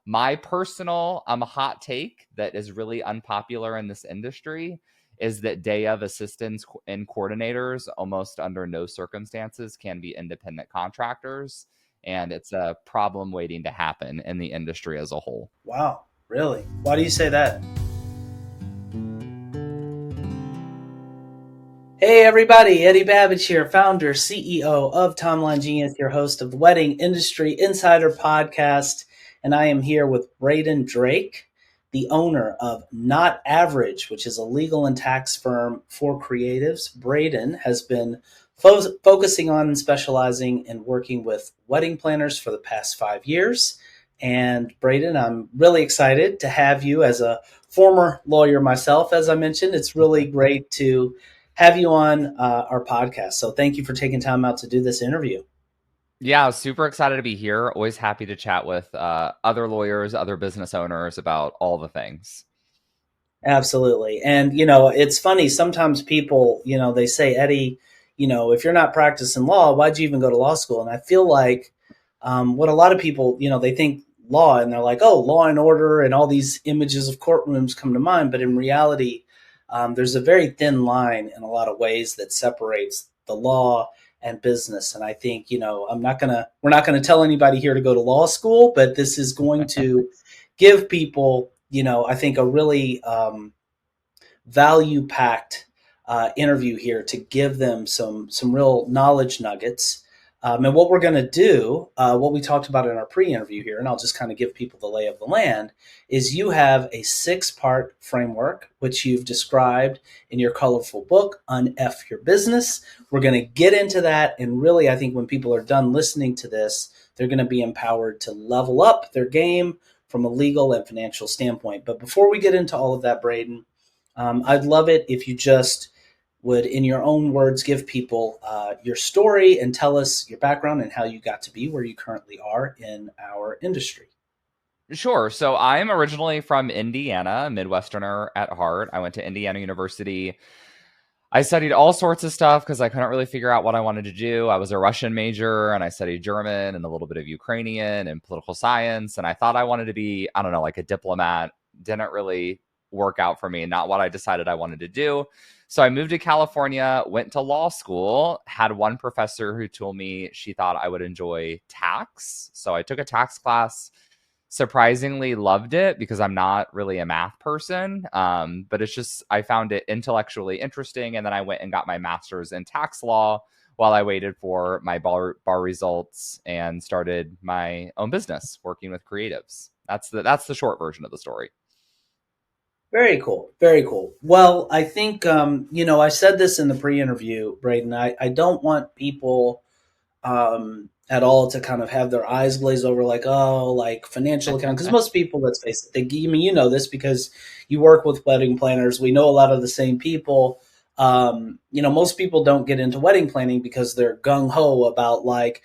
My personal hot take that is really unpopular in this industry is that day of assistants and coordinators almost under no circumstances can be independent contractors. And it's a problem waiting to happen in the industry as a whole. Wow, really? Why do you say that? Hey everybody, Eddie Babbage here, founder, CEO of Timeline Genius, your host of the Wedding Industry Insider Podcast, and I am here with Braden Drake, the owner of Not Average, which is a legal and tax firm for creatives. Braden has been focusing on and specializing in working with wedding planners for the past 5 years. And Braden, I'm really excited to have you as a former lawyer myself. As I mentioned, it's really great to have you on our podcast. So thank you for taking time out to do this interview. Yeah, super excited to be here. Always happy to chat with other lawyers, other business owners about all the things. Absolutely. And, it's funny. Sometimes people, they say, Eddie, if you're not practicing law, why'd you even go to law school? And I feel like what a lot of people, they think law and they're like, oh, law and order and all these images of courtrooms come to mind. But in reality, there's a very thin line in a lot of ways that separates the law and business. And I think, we're not going to tell anybody here to go to law school, but this is going to give people, I think a really value packed interview here to give them some real knowledge nuggets. And what we're going to do, what we talked about in our pre-interview here, and I'll just kind of give people the lay of the land, is you have a 6-part framework, which you've described in your colorful book, Unf Your Business. We're going to get into that. And really, I think when people are done listening to this, they're going to be empowered to level up their game from a legal and financial standpoint. But before we get into all of that, Braden, I'd love it if you just would, in your own words, give people your story and tell us your background and how you got to be where you currently are in our industry. Sure. So I'm originally from Indiana, a Midwesterner at heart. I went to Indiana University. I studied all sorts of stuff because I couldn't really figure out what I wanted to do. I was a Russian major and I studied German and a little bit of Ukrainian and political science. And I thought I wanted to be, I don't know, like a diplomat. Didn't really work out for me, not what I decided I wanted to do. So I moved to California, went to law school, had one professor who told me she thought I would enjoy tax. So I took a tax class, surprisingly loved it because I'm not really a math person. But it's just, I found it intellectually interesting. And then I went and got my master's in tax law while I waited for my bar results and started my own business working with creatives. That's the short version of the story. Very cool. Very cool. Well, I think, I said this in the pre-interview, Braden. I don't want people at all to kind of have their eyes glaze over like, oh, like financial accounting. Because most people, let's face it, you know this because you work with wedding planners. We know a lot of the same people. Most people don't get into wedding planning because they're gung-ho about like,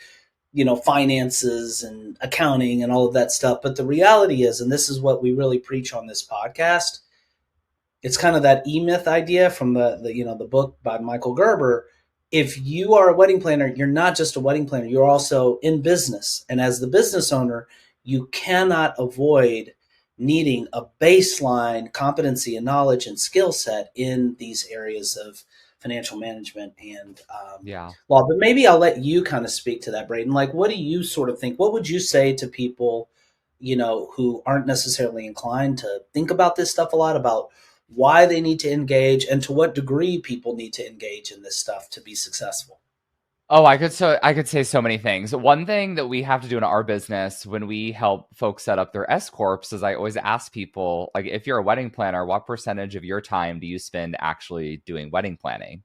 finances and accounting and all of that stuff. But the reality is, and this is what we really preach on this podcast, it's kind of that E-Myth idea from the book by Michael Gerber. If you are a wedding planner, you're not just a wedding planner, you're also in business. And as the business owner, you cannot avoid needing a baseline competency and knowledge and skill set in these areas of financial management and Yeah. law. But maybe I'll let you kind of speak to that, Braden. Like, what do you sort of think? What would you say to people, who aren't necessarily inclined to think about this stuff a lot, about why they need to engage and to what degree people need to engage in this stuff to be successful? Oh, I could say so many things. One thing that we have to do in our business when we help folks set up their S corps is I always ask people, like, if you're a wedding planner, what percentage of your time do you spend actually doing wedding planning?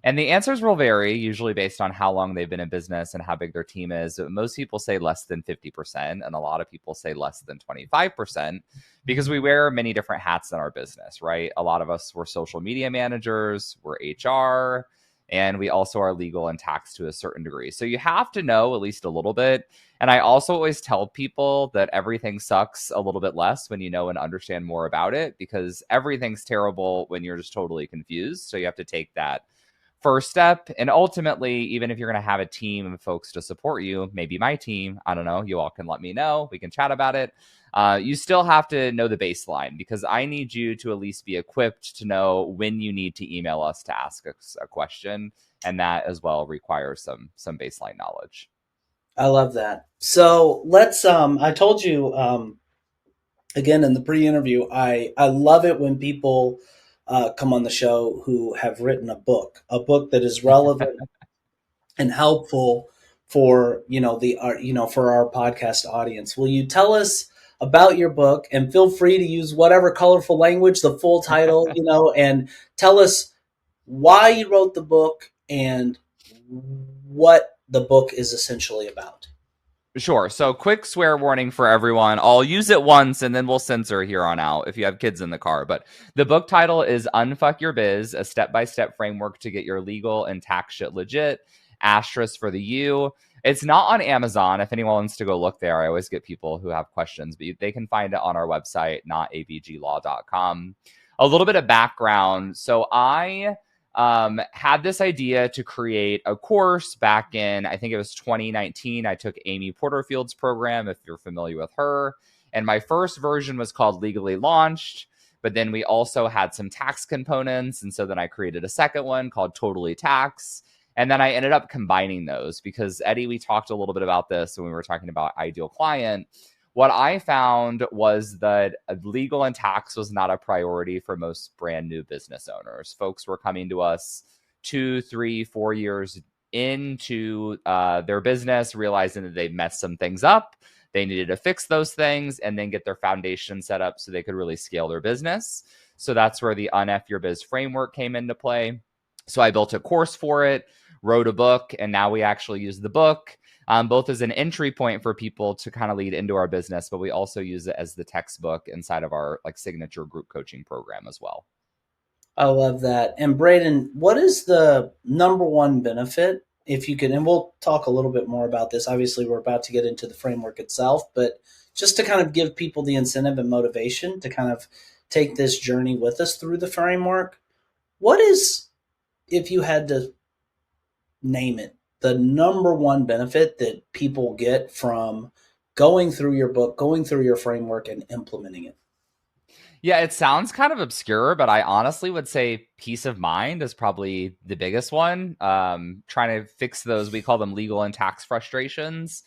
And the answers will vary, usually based on how long they've been in business and how big their team is. Most people say less than 50%, and a lot of people say less than 25% because we wear many different hats in our business, right? A lot of us, we're social media managers, we're HR, and we also are legal and tax to a certain degree. So you have to know at least a little bit. And I also always tell people that everything sucks a little bit less when you know and understand more about it, because everything's terrible when you're just totally confused. So you have to take that first step. And ultimately, even if you're going to have a team of folks to support you, maybe my team, I don't know, you all can let me know. We can chat about it. You still have to know the baseline, because I need you to at least be equipped to know when you need to email us to ask a question. And that as well requires some baseline knowledge. I love that. So let's I told you again in the pre-interview, I love it when people come on the show who have written a book that is relevant and helpful for for our podcast audience. Will you tell us about your book, and feel free to use whatever colorful language, the full title, and tell us why you wrote the book and what the book is essentially about. Sure. So, quick swear warning for everyone. I'll use it once and then we'll censor here on out if you have kids in the car. But the book title is Unfuck Your Biz, a step-by-step framework to get your legal and tax shit legit. Asterisk for the U. It's not on Amazon. If anyone wants to go look there, I always get people who have questions, but they can find it on our website, notabglaw.com. A little bit of background. So, I had this idea to create a course back in, I think it was 2019. I took Amy Porterfield's program, if you're familiar with her. And my first version was called Legally Launched. But then we also had some tax components. And so then I created a second one called Totally Tax. And then I ended up combining those because, Eddie, we talked a little bit about this when we were talking about ideal client. What I found was that legal and tax was not a priority for most brand new business owners. Folks were coming to us 2, 3, 4 years into their business, realizing that they messed some things up. They needed to fix those things and then get their foundation set up so they could really scale their business. So that's where the Unf Your Biz framework came into play. So I built a course for it, wrote a book, and now we actually use the book both as an entry point for people to kind of lead into our business, but we also use it as the textbook inside of our signature group coaching program as well. I love that. And Braden, what is the number one benefit, if you could, and we'll talk a little bit more about this. Obviously, we're about to get into the framework itself, but just to kind of give people the incentive and motivation to kind of take this journey with us through the framework, what is, if you had to name it, the number one benefit that people get from going through your book, going through your framework, and implementing it? Yeah, it sounds kind of obscure, but I honestly would say peace of mind is probably the biggest one. Trying to fix those, we call them legal and tax frustrations.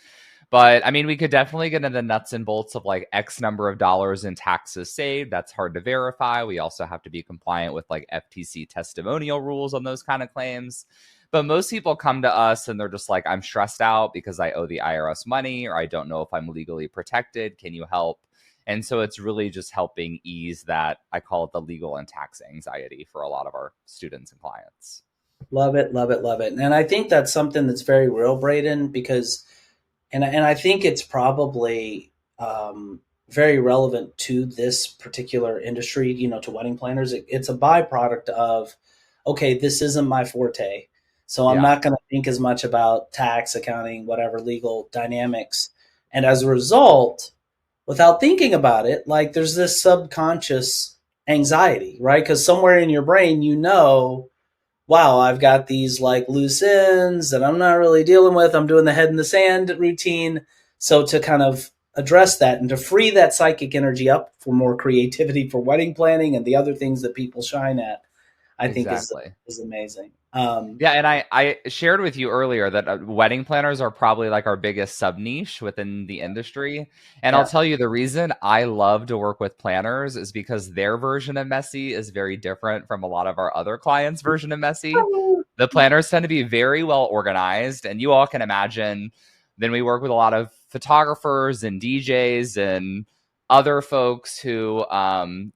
But I mean, we could definitely get into the nuts and bolts of X number of dollars in taxes saved. That's hard to verify. We also have to be compliant with FTC testimonial rules on those kind of claims. But most people come to us and they're just like, I'm stressed out because I owe the IRS money, or I don't know if I'm legally protected. Can you help? And so it's really just helping ease that. I call it the legal and tax anxiety for a lot of our students and clients. Love it, love it, love it. And I think that's something that's very real, Braden, because, and I think it's probably very relevant to this particular industry, to wedding planners. It's a byproduct of, okay, this isn't my forte. So I'm Yeah, not going to think as much about tax, accounting, whatever legal dynamics. And as a result, without thinking about it, there's this subconscious anxiety, right? Because somewhere in your brain, wow, I've got these loose ends that I'm not really dealing with. I'm doing the head in the sand routine. So to kind of address that and to free that psychic energy up for more creativity for wedding planning and the other things that people shine at, I think exactly. is amazing. Yeah, and I shared with you earlier that wedding planners are probably our biggest sub niche within the industry. And I'll Yeah. tell you the reason I love to work with planners is because their version of messy is very different from a lot of our other clients' version of messy. The planners tend to be very well organized, and you all can imagine. Then we work with a lot of photographers and DJs and other folks who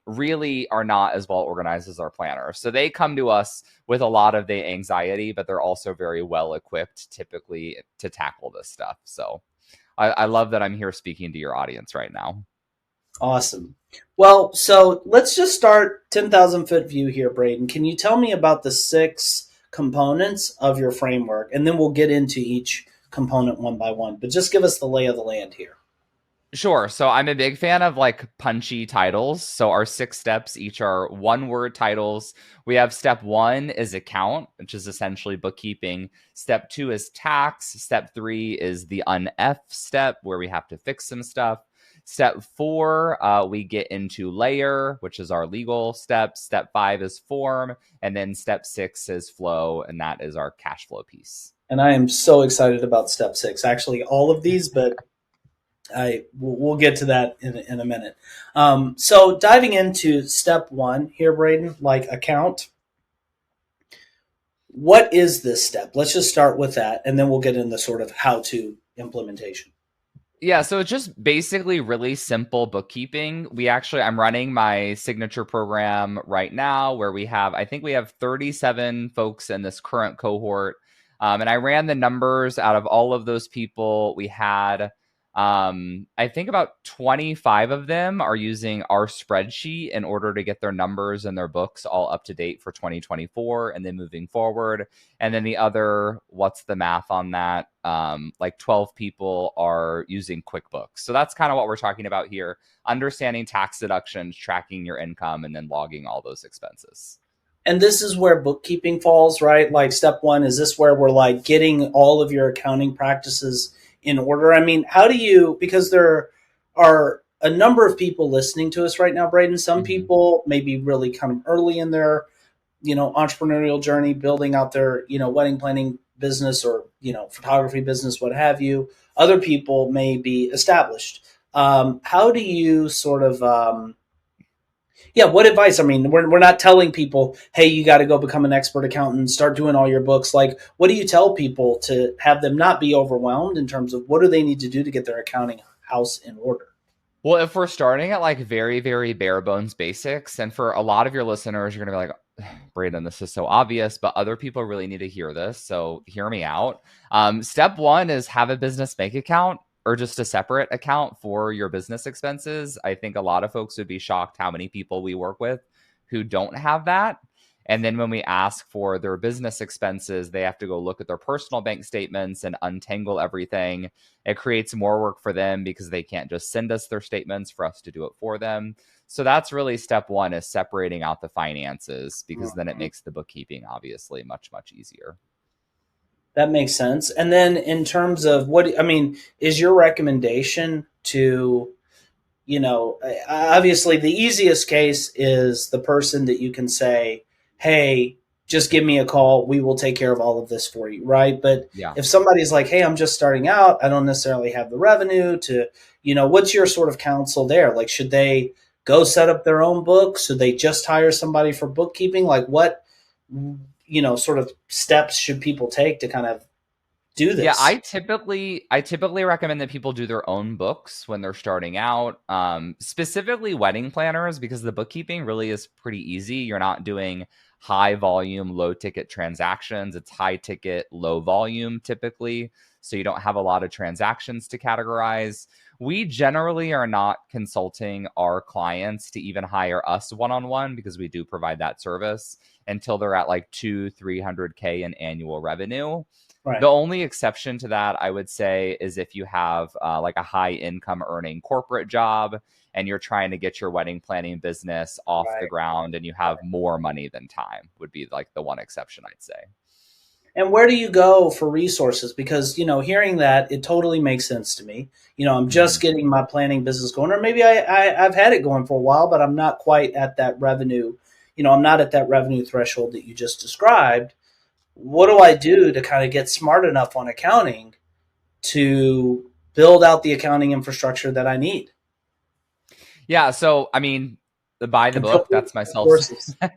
really are not as well organized as our planners. So they come to us with a lot of the anxiety, but they're also very well equipped typically to tackle this stuff. So I love that I'm here speaking to your audience right now. Awesome. Well, so let's just start 10,000-foot view here, Braden. Can you tell me about the 6 components of your framework? And then we'll get into each component one by one. But just give us the lay of the land here. Sure. So I'm a big fan of like punchy titles. So our 6 steps each are one word titles. We have step one is account, which is essentially bookkeeping. Step two is tax. Step three is the unf step where we have to fix some stuff. Step four, we get into layer, which is our legal step. Step five is form. And then step six is flow, and that is our cash flow piece. And I am so excited about step six. Actually, all of these, but we'll get to that in a minute. So diving into step one here, Braden, like account. What is this step? Let's just start with that, and then we'll get into sort of how to implementation. Yeah, so it's just basically really simple bookkeeping. I'm running my signature program right now where I think we have 37 folks in this current cohort. And I ran the numbers out of all of those people. I think about 25 of them are using our spreadsheet in order to get their numbers and their books all up to date for 2024 and then moving forward. And then the other, what's the math on that? Like 12 people are using QuickBooks. So that's kind of what we're talking about here, understanding tax deductions, tracking your income, and then logging all those expenses. And this is where bookkeeping falls, right? Like step one, is this where we're like getting all of your accounting practices in order? I mean, how do you, because there are a number of people listening to us right now, Braden. Some Mhm. people may be really kind of early in their, entrepreneurial journey, building out their, wedding planning business or, photography business, what have you. Other people may be established. How do you sort of, yeah, what advice? I mean, we're not telling people, hey, you got to go become an expert accountant, start doing all your books. Like, what do you tell people to have them not be overwhelmed in terms of what do they need to do to get their accounting house in order? Well, if we're starting at like very, very bare bones basics, and for a lot of your listeners, you're going to be like, Braden, this is so obvious, but other people really need to hear this. So hear me out. Step one is have a business bank account or just a separate account for your business expenses. I think a lot of folks would be shocked how many people we work with who don't have that. And then when we ask for their business expenses, they have to go look at their personal bank statements and untangle everything. It creates more work for them because they can't just send us their statements for us to do it for them. So that's really step one, is separating out the finances, because then it makes the bookkeeping obviously much, much easier. That makes sense. And then in terms of what, I mean, is your recommendation to, obviously the easiest case is the person that you can say, hey, just give me a call. We will take care of all of this for you. Right. But Yeah. if somebody's like, hey, I'm just starting out, I don't necessarily have the revenue to, what's your sort of counsel there? Like, should they go set up their own books? Should they just hire somebody for bookkeeping? Like, what, sort of steps should people take to kind of do Yeah, I this? typically I typically recommend that people do their own books when they're starting out. Specifically wedding planners, because the bookkeeping really is pretty easy. You're not doing high volume, low ticket transactions. It's high ticket, low volume typically. So you don't have a lot of transactions to categorize. We generally are not consulting our clients to even hire us one on one, because we do provide that service until they're at like 300K in annual revenue. The Right. only exception to that, I would say, is if you have like a high income earning corporate job and you're trying to get your wedding planning business off the Right. ground and you have Right. more money than time, would be like the one exception I'd say. And where do you go for resources? Because, hearing that, it totally makes sense to me. I'm just Mhm. getting my planning business going, or maybe I've had it going for a while, but I'm not quite at that revenue. I'm not at that revenue threshold that you just described. What do I do to kind of get smart enough on accounting to build out the accounting infrastructure that I need Yeah, so I mean, buy the and book. build That's my the self. courses? Yeah.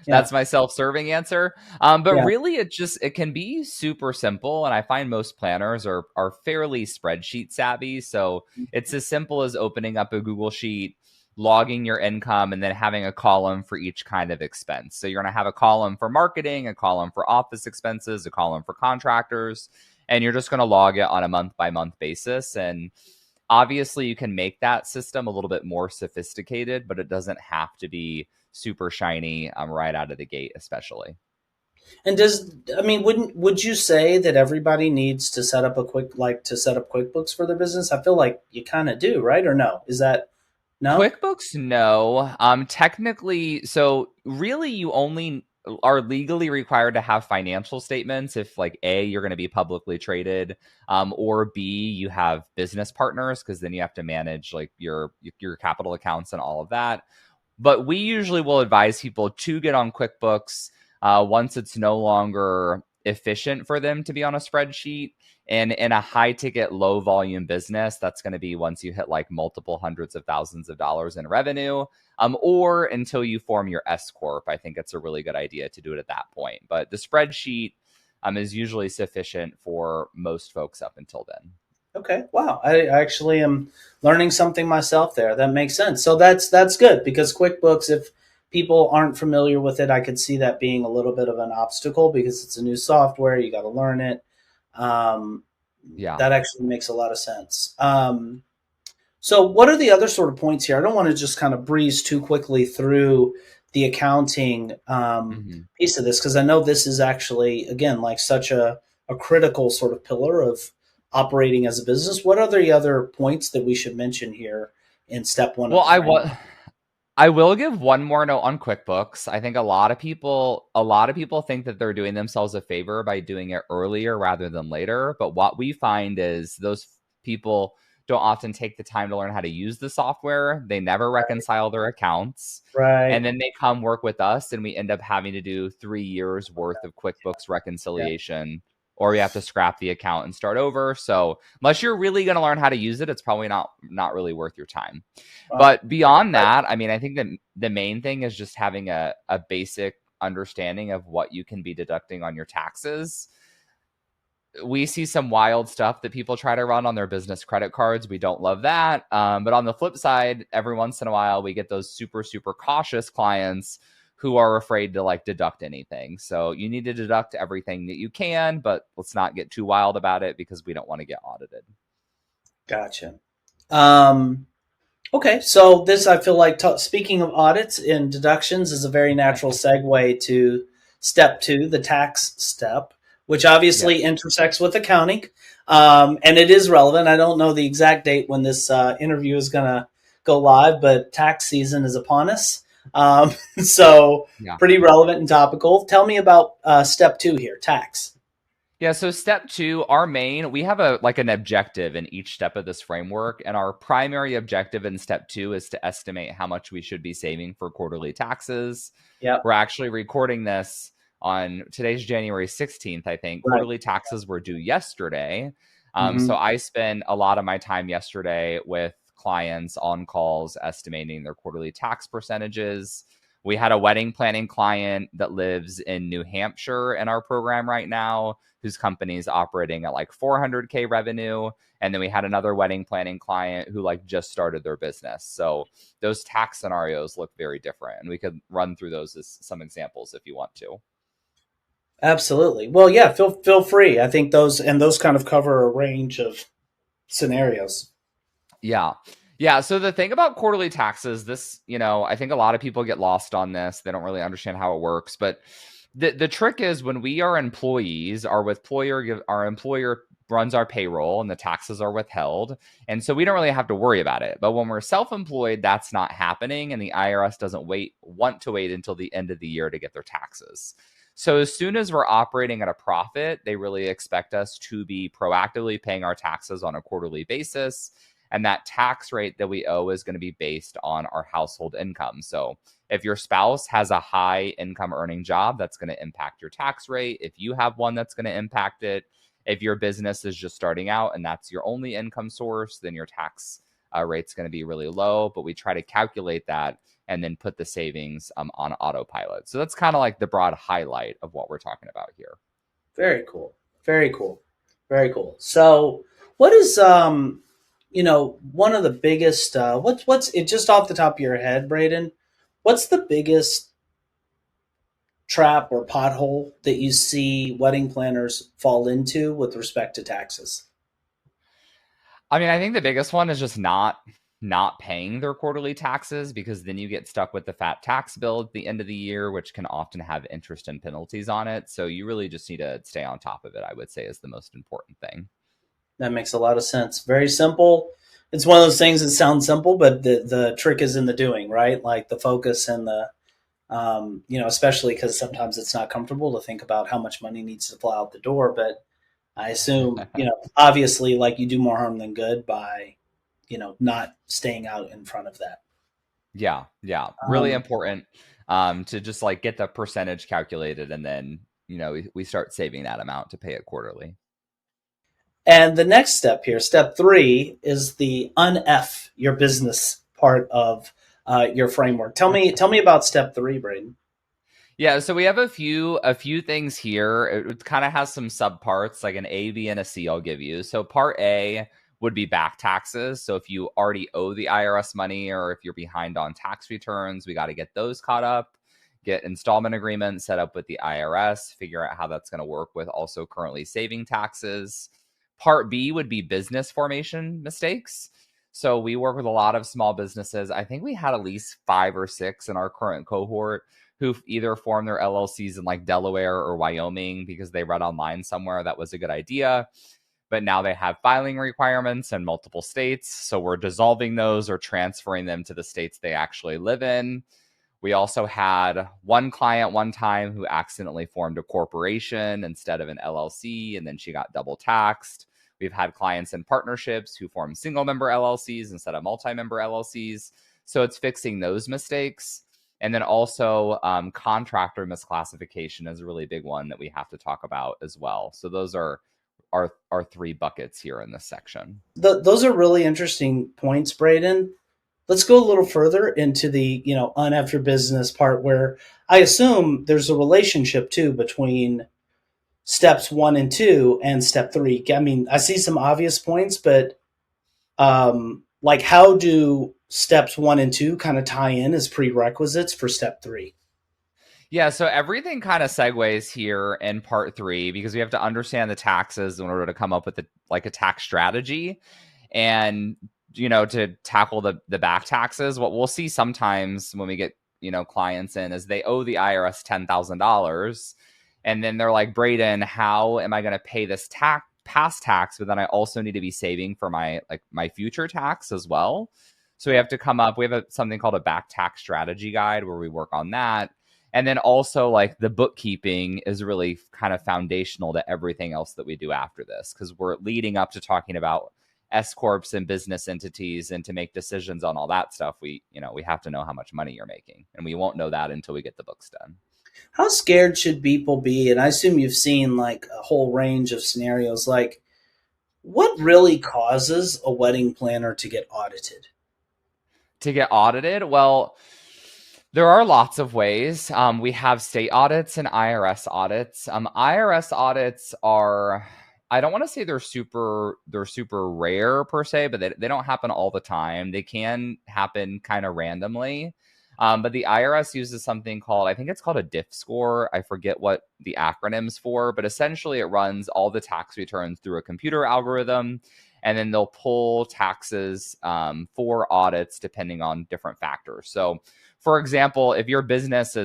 That's my self-serving answer. But Yeah. really, it can be super simple, and I find most planners are fairly spreadsheet savvy. So it's as simple as opening up a Google sheet, logging your income, and then having a column for each kind of expense. So you're going to have a column for marketing, a column for office expenses, a column for contractors, and you're just going to log it on a month by month basis. And obviously, you can make that system a little bit more sophisticated, but it doesn't have to be super shiny right out of the gate, especially. And would you say that everybody needs to set up to set up QuickBooks for their business? I feel like you kind of do, right? Or no? Is that no? QuickBooks, no. Technically, so really, you only are legally required to have financial statements if, like, A, you're going to be publicly traded, or B, you have business partners, because then you have to manage like your capital accounts and all of that. But we usually will advise people to get on QuickBooks once it's no longer efficient for them to be on a spreadsheet. And in a high ticket, low volume business, that's going to be once you hit like multiple hundreds of thousands of dollars in revenue, or until you form your S Corp. I think it's a really good idea to do it at that point. But the spreadsheet is usually sufficient for most folks up until then. Okay. Wow. I actually am learning something myself there. That makes sense. So that's good because QuickBooks, if people aren't familiar with it, I could see that being a little bit of an obstacle because it's a new software. You got to learn it. Um, Yeah. that actually makes a lot of sense. So, what are the other sort of points here? I don't want to just kind of breeze too quickly through the accounting Mhm. piece of this because I know this is actually, again, like such a critical sort of pillar of operating as a business. What are the other points that we should mention here in step one of Well, the framework? I will give one more note on QuickBooks. I think a lot of people think that they're doing themselves a favor by doing it earlier rather than later, but what we find is those people don't often take the time to learn how to use the software. They never reconcile their accounts. And Right. then they come work with us and we end up having to do 3 years worth of QuickBooks Yeah. reconciliation, or we have to scrap the account and start over. So, unless you're really going to learn how to use it, it's probably not really worth your time. Wow. But beyond that, I mean, I think that the main thing is just having a basic understanding of what you can be deducting on your taxes. We see some wild stuff that people try to run on their business credit cards. We don't love that. But on the flip side, every once in a while, we get those super, super cautious clients who are afraid to like deduct anything. So you need to deduct everything that you can, but let's not get too wild about it because we don't want to get audited. Gotcha. Um, Okay, so this I feel like speaking of audits and deductions is a very natural segue to step two, the tax step, which obviously Yes. intersects with accounting, and it is relevant. I don't know the exact date when this interview is going to go live, but tax season is upon us, so Yeah. pretty relevant and topical. Tell me about step two here, tax. Yeah, so step two, we have an objective in each step of this framework. And our primary objective in step two is to estimate how much we should be saving for quarterly taxes. Yep. We're actually recording this on today's January 16th, I think. Right. Quarterly taxes were due yesterday. So Hmm. I spent a lot of my time yesterday with clients on calls estimating their quarterly tax percentages. We had a wedding planning client that lives in New Hampshire in our program right now, whose company is operating at like 400K revenue. And then we had another wedding planning client who like just started their business. So those tax scenarios look very different. And we could run through those as some examples if you want to. Absolutely. Well, yeah. Feel free. I think those kind of cover a range of scenarios. Yeah. Yeah. So the thing about quarterly taxes, I think a lot of people get lost on this. They don't really understand how it works. But the trick is when we are employees, our employer runs our payroll and the taxes are withheld. And so we don't really have to worry about it. But when we're self-employed, that's not happening. And the IRS doesn't want to wait until the end of the year to get their taxes. So as soon as we're operating at a profit, they really expect us to be proactively paying our taxes on a quarterly basis. And that tax rate that we owe is going to be based on our household income. So if your spouse has a high income earning job, that's going to impact your tax rate. If you have one, that's going to impact it. If your business is just starting out and that's your only income source, then your tax rate's going to be really low. But we try to calculate that and then put the savings on autopilot. So that's kind of like the broad highlight of what we're talking about here. Very cool. Very cool. Very cool. So, what is one of the biggest what's it just off the top of your head, Braden? What's the biggest trap or pothole that you see wedding planners fall into with respect to taxes? I mean, I think the biggest one is just not not paying their quarterly taxes, because then you get stuck with the fat tax bill at the end of the year, which can often have interest and penalties on it. So you really just need to stay on top of it, I would say, is the most important thing. That makes a lot of sense. Very simple. It's one of those things that sounds simple, but the trick is in the doing, right? Like the focus and the especially because sometimes it's not comfortable to think about how much money needs to fly out the door. But I assume, obviously, like you do more harm than good by, not staying out in front of that. Yeah, yeah. Really Um, important to just like get the percentage calculated, and then, we start saving that amount to pay it quarterly. and the next step here, step three, is the unf your business part of your framework. Tell me about step three, Braden. Yeah, so we have a few things here. It kind of has some subparts, like an A, B, and a C I'll give you. So part A would be back taxes. So if you already owe the IRS money, or if you're behind on tax returns, we got to get those caught up, get installment agreements set up with the IRS, figure out how that's going to work with also currently saving taxes. Part B would be business formation mistakes. So we work with a lot of small businesses. I think we had at least 5 or 6 in our current cohort who've either formed their LLCs in like Delaware or Wyoming because they read online somewhere that was a good idea. But now they have filing requirements in multiple states. So we're dissolving those or transferring them to the states they actually live in. We also had one client one time who accidentally formed a corporation instead of an LLC, and then she got double taxed. We've had clients in partnerships who form single member LLCs instead of multi member LLCs. So it's fixing those mistakes. And then also contractor misclassification is a really big one that we have to talk about as well. So those are our 3 buckets here in this section. Those are really interesting points, Braden. Let's go a little further into the unf your business part, where I assume there's a relationship too between steps one and two and step three. I mean, I see some obvious points, but like how do steps one and two kind of tie in as prerequisites for step three? Yeah, so everything kind of segues here in part 3, because we have to understand the taxes in order to come up with a tax strategy, and to tackle the back taxes. What we'll see sometimes when we get clients in is they owe the IRS $10,000, and then they're like, Braden, how am I going to pay this past tax? But then I also need to be saving for my future tax as well. So we have to come up. We have something called a back tax strategy guide where we work on that. And then also, like, the bookkeeping is really kind of foundational to everything else that we do after this, because we're leading up to talking about S corps and business entities, and to make decisions on all that stuff, we have to know how much money you're making, and we won't know that until we get the books done. How scared should people be? And I assume you've seen like a whole range of scenarios. Like, what really causes a wedding planner to get audited? To get audited, well, there are lots of ways. We have state audits and IRS audits. IRS audits are, I don't want to say they're super rare per se, but they don't happen all the time. They can happen kind of randomly. But the IRS uses something called, I think it's called a DIF score. I forget what the acronym's for, but essentially it runs all the tax returns through a computer algorithm, and then they'll pull taxes for audits depending on different factors. So, for example, if your business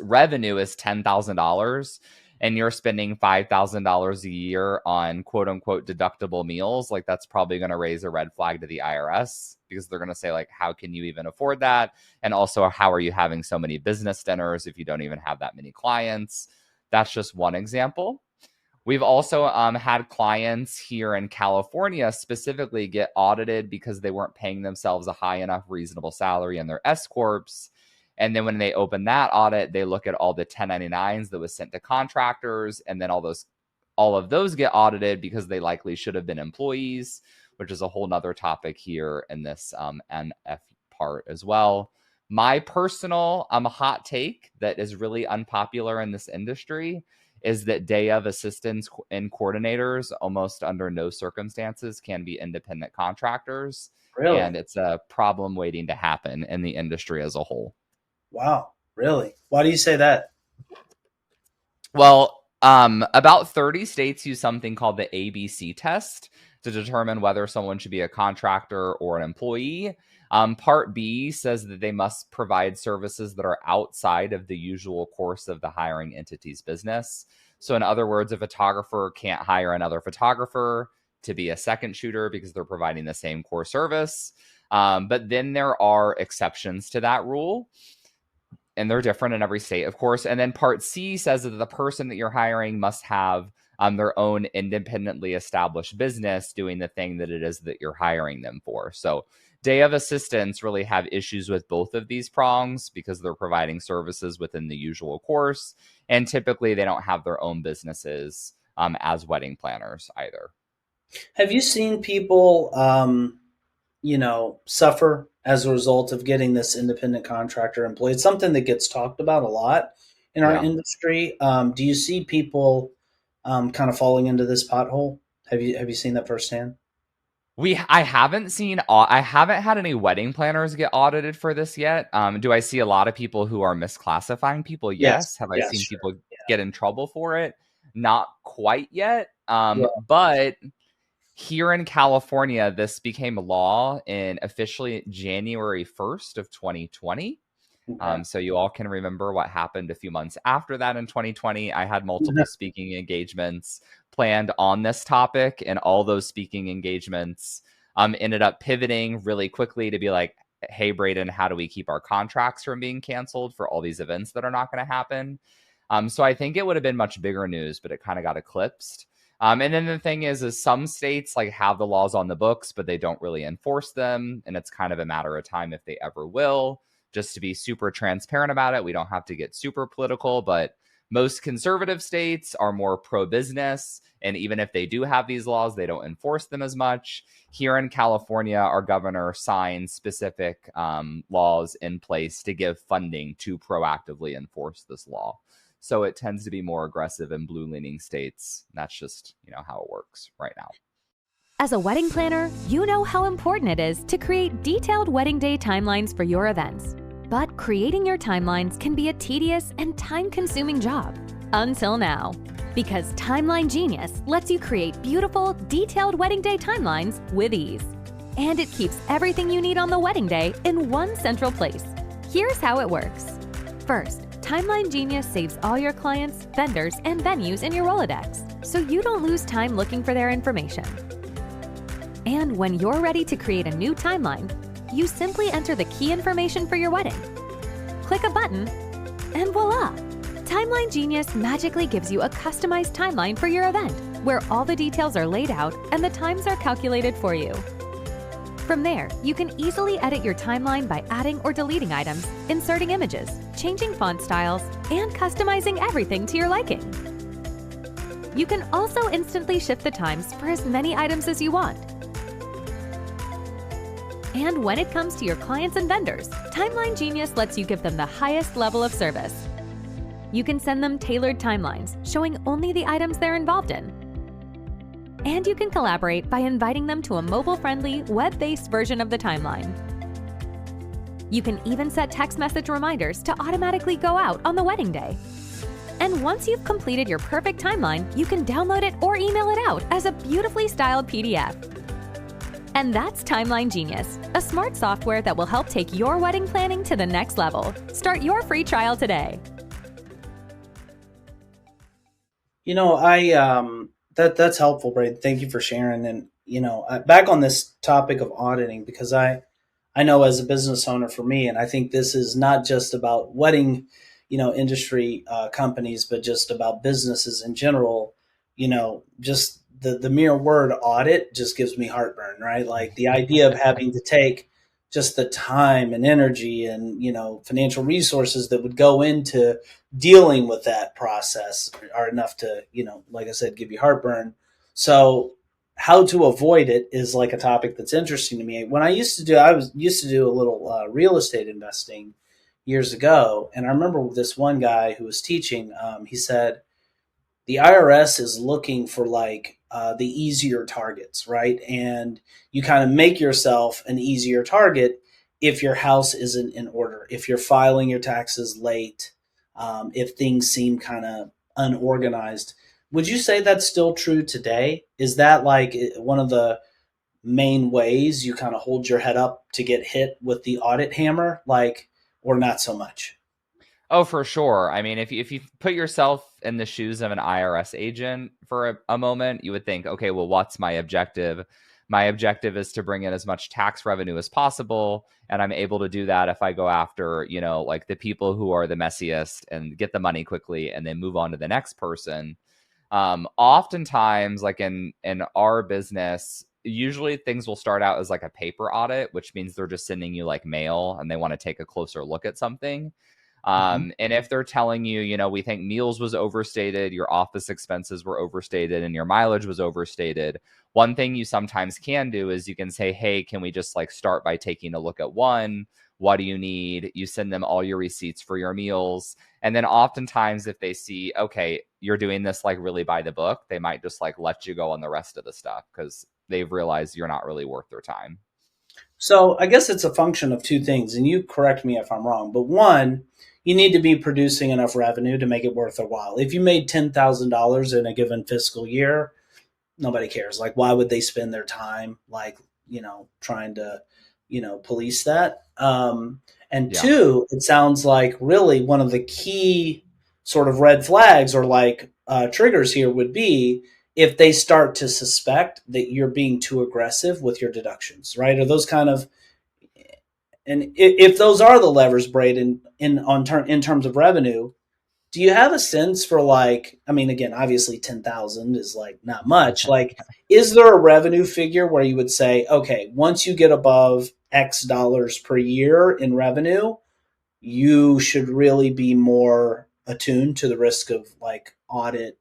revenue is $10,000 and you're spending $5,000 a year on quote unquote deductible meals, like, that's probably going to raise a red flag to the IRS, because they're going to say, like, how can you even afford that? And also, how are you having so many business dinners if you don't even have that many clients? That's just one example. We've also had clients here in California specifically get audited because they weren't paying themselves a high enough reasonable salary in their S corps. And then when they open that audit, they look at all the 1099s that was sent to contractors, and then all of those get audited because they likely should have been employees, which is a whole nother topic here in this NF part as well. My personal hot take that is really unpopular in this industry is that day of assistants and coordinators almost under no circumstances can be independent contractors. Really? And it's a problem waiting to happen in the industry as a whole. Wow. Really? Why do you say that? Well, about 30 states use something called the ABC test. to determine whether someone should be a contractor or an employee. Part B says that they must provide services that are outside of the usual course of the hiring entity's business. So, in other words, a photographer can't hire another photographer to be a second shooter because they're providing the same core service. But then there are exceptions to that rule, and they're different in every state, of course. And then Part C says that the person that you're hiring must have their own independently established business doing the thing that it is that you're hiring them for. So day of assistants really have issues with both of these prongs because they're providing services within the usual course. And typically they don't have their own businesses as wedding planners either. Have you seen people, suffer as a result of getting this independent contractor employee? It's something that gets talked about a lot in our Yeah. industry. Do you see people kind of falling into this pothole? Have you seen that firsthand? I haven't had any wedding planners get audited for this yet. Do I see a lot of people who are misclassifying people? Yes. Yes. Have I Yeah. seen Sure. people get in trouble for it? Not quite yet. Yeah. But here in California, this became law in officially January 1st of 2020. Okay. So you all can remember what happened a few months after that in 2020. I had multiple speaking engagements planned on this topic, and all those speaking engagements ended up pivoting really quickly to be like, hey, Braden, how do we keep our contracts from being canceled for all these events that are not going to happen? So I think it would have been much bigger news, but it kind of got eclipsed. And then the thing is some states like have the laws on the books, but they don't really enforce them. And it's kind of a matter of time if they ever will. Just to be super transparent about it, we don't have to get super political, but most conservative states are more pro-business. And even if they do have these laws, they don't enforce them as much. Here in California, our governor signed specific laws in place to give funding to proactively enforce this law. So it tends to be more aggressive in blue-leaning states. That's just, how it works right now. As a wedding planner, you know how important it is to create detailed wedding day timelines for your events. But creating your timelines can be a tedious and time-consuming job. Until now. Because Timeline Genius lets you create beautiful, detailed wedding day timelines with ease. And it keeps everything you need on the wedding day in one central place. Here's how it works. First, Timeline Genius saves all your clients, vendors, and venues in your Rolodex, so you don't lose time looking for their information. And when you're ready to create a new timeline, you simply enter the key information for your wedding. Click a button, and voila! Timeline Genius magically gives you a customized timeline for your event, where all the details are laid out and the times are calculated for you. From there, you can easily edit your timeline by adding or deleting items, inserting images, changing font styles, and customizing everything to your liking. You can also instantly shift the times for as many items as you want. And when it comes to your clients and vendors, Timeline Genius lets you give them the highest level of service. You can send them tailored timelines, showing only the items they're involved in. And you can collaborate by inviting them to a mobile-friendly, web-based version of the timeline. You can even set text message reminders to automatically go out on the wedding day. And once you've completed your perfect timeline, you can download it or email it out as a beautifully styled PDF. And that's Timeline Genius, a smart software that will help take your wedding planning to the next level. Start your free trial today. That's helpful, Braden. Thank you for sharing. And back on this topic of auditing, because I know as a business owner for me, and I think this is not just about wedding, industry companies, but just about businesses in general. Just the mere word audit just gives me heartburn, right? Like the idea of having to take just the time and energy and financial resources that would go into dealing with that process are enough to like I said, give you heartburn. So how to avoid it is like a topic that's interesting to me. When I used to do a little real estate investing years ago, and I remember this one guy who was teaching. He said the IRS is looking for the easier targets, right? And you kind of make yourself an easier target if your house isn't in order, if you're filing your taxes late, if things seem kind of unorganized. Would you say that's still true today? Is that like one of the main ways you kind of hold your head up to get hit with the audit hammer, like, or not so much? Oh, for sure. I mean, if you put yourself in the shoes of an IRS agent for a moment, you would think, okay, well, what's my objective? My objective is to bring in as much tax revenue as possible, and I'm able to do that if I go after, like the people who are the messiest and get the money quickly and then move on to the next person. Oftentimes, like in our business, usually things will start out as like a paper audit, which means they're just sending you like mail and they want to take a closer look at something. Hmm. And if they're telling you, we think meals was overstated, your office expenses were overstated, and your mileage was overstated, one thing you sometimes can do is you can say, hey, can we just like start by taking a look at one? What do you need? You send them all your receipts for your meals. And then oftentimes, if they see, okay, you're doing this like really by the book, they might just like let you go on the rest of the stuff because they've realized you're not really worth their time. So I guess it's a function of two things, and you correct me if I'm wrong. But one, you need to be producing enough revenue to make it worth their while. If you made $10,000 in a given fiscal year, nobody cares. Like, why would they spend their time like, trying to, police that? And Yeah. two, it sounds like really one of the key sort of red flags or like triggers here would be if they start to suspect that you're being too aggressive with your deductions, right? Are those kind of, and if those are the levers, Braden, in terms of revenue, do you have a sense for like, I mean, again, obviously 10,000 is like not much. Like, is there a revenue figure where you would say, okay, once you get above X dollars per year in revenue, you should really be more attuned to the risk of like audit?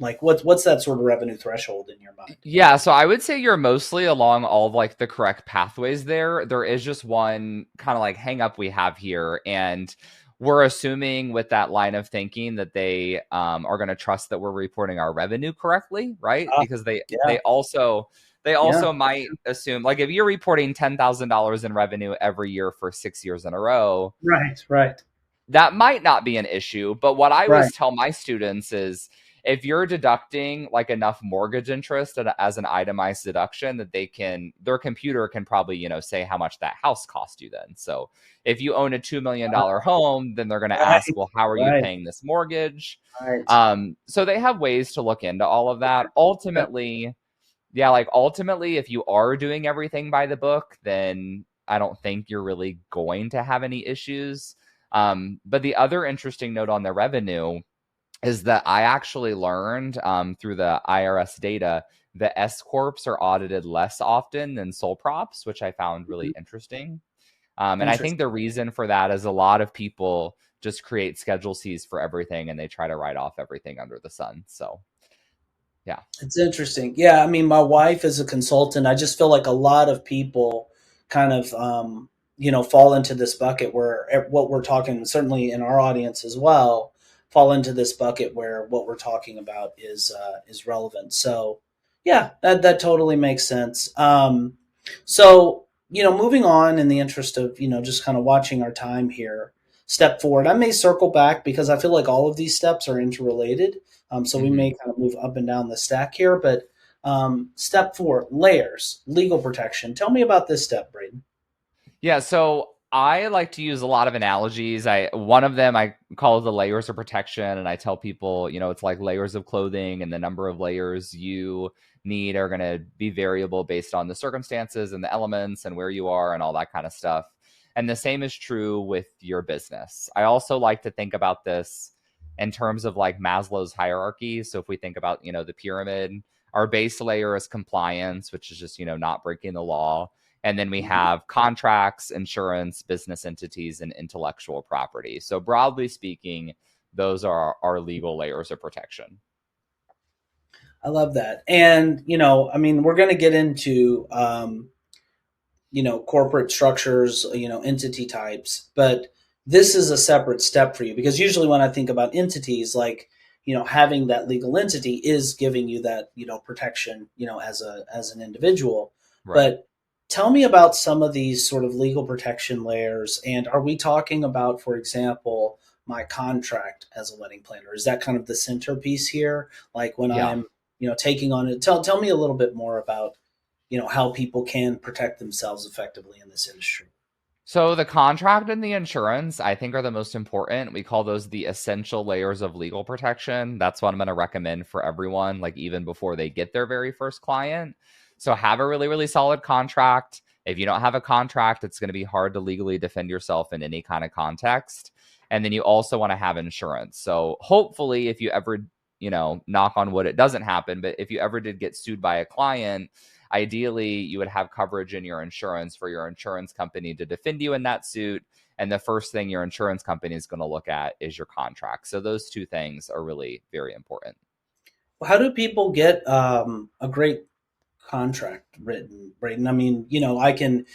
Like, what's that sort of revenue threshold in your mind? Yeah, so I would say you're mostly along all of like the correct pathways there. There is just one kind of like hang up we have here, and we're assuming with that line of thinking that they are going to trust that we're reporting our revenue correctly, right? Ah, Because they yeah, they also they yeah, also might assume like if you're reporting $10,000 in revenue every year for 6 years in a row, right, right, that might not be an issue. But what I right. always tell my students is if you're deducting like enough mortgage interest as an itemized deduction that their computer can probably, say how much that house cost you then. So if you own a $2 million home, then they're going to Right, ask, well, how are you right, paying this mortgage? right. So they have ways to look into all of that. Okay. Ultimately, yeah, like ultimately, if you are doing everything by the book, then I don't think you're really going to have any issues. But the other interesting note on the revenue is that I actually learned through the IRS data that S corps are audited less often than sole props, which I found really Mhm. interesting. And I think Interesting. the reason for that is a lot of people just create Schedule Cs for everything and they try to write off everything under the sun. So yeah. It's interesting. Yeah, I mean, my wife is a consultant. I just feel like a lot of people kind of, fall into this bucket where what we're talking, certainly in our audience as well, fall into this bucket where what we're talking about is relevant. So, yeah, that totally makes sense. So, moving on in the interest of just kind of watching our time here, step forward. I may circle back because I feel like all of these steps are interrelated. So we Mhm. may kind of move up and down the stack here, but step four, layers, legal protection. Tell me about this step, Braden. Yeah, so I like to use a lot of analogies. One of them I call the layers of protection, and I tell people, it's like layers of clothing, and the number of layers you need are going to be variable based on the circumstances and the elements and where you are and all that kind of stuff. And the same is true with your business. I also like to think about this in terms of like Maslow's hierarchy. So if we think about, the pyramid, our base layer is compliance, which is just, not breaking the law. And then we Mhm. have contracts, insurance, business entities, and intellectual property. So, broadly speaking, those are our legal layers of protection. I love that. And, I mean, we're going to get into, corporate structures, entity types, but this is a separate step for you because usually when I think about entities, like, having that legal entity is giving you that, protection, as an individual. Right. But tell me about some of these sort of legal protection layers. And are we talking about, for example, my contract as a wedding planner? Is that kind of the centerpiece here? Like when Yeah. I'm, taking on it, tell me a little bit more about, how people can protect themselves effectively in this industry. So the contract and the insurance, I think, are the most important. We call those the essential layers of legal protection. That's what I'm going to recommend for everyone, like even before they get their very first client. So have a really, really solid contract. If you don't have a contract, it's going to be hard to legally defend yourself in any kind of context. And then you also want to have insurance. So hopefully, if you ever, knock on wood, it doesn't happen. But if you ever did get sued by a client, ideally you would have coverage in your insurance for your insurance company to defend you in that suit. And the first thing your insurance company is going to look at is your contract. So those two things are really very important. How do people get a great contract written, Braden? I mean, I can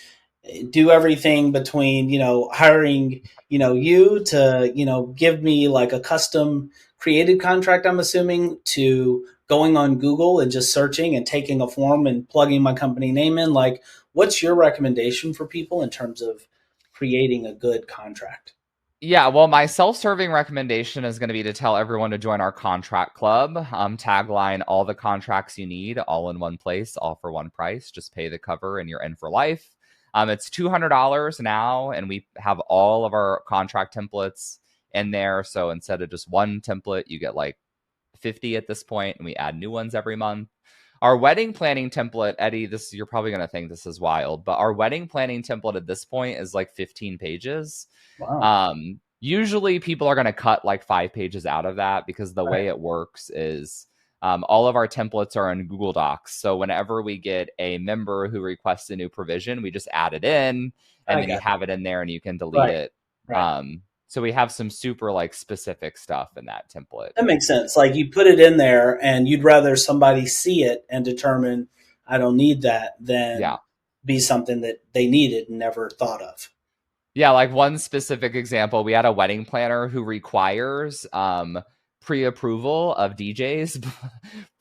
do everything between, hiring, you to, give me like a custom created contract, I'm assuming, to going on Google and just searching and taking a form and plugging my company name in. Like, what's your recommendation for people in terms of creating a good contract? Yeah, well, my self-serving recommendation is going to be to tell everyone to join our contract club. Tagline, all the contracts you need, all in one place, all for one price. Just pay the cover and you're in for life. It's $200 now, and we have all of our contract templates in there. So instead of just one template, you get like 50 at this point, and we add new ones every month. Our wedding planning template, Eddie, you're probably going to think this is wild, but our wedding planning template at this point is like 15 pages. Wow. Usually people are going to cut like 5 pages out of that because the way it works is all of our templates are in Google Docs. So whenever we get a member who requests a new provision, we just add it in, and then you have it in there and you can delete it. Right. So we have some super like specific stuff in that template. That makes sense. Like you put it in there and you'd rather somebody see it and determine I don't need that than be something that they needed and never thought of. Yeah, like one specific example, we had a wedding planner who requires pre-approval of DJs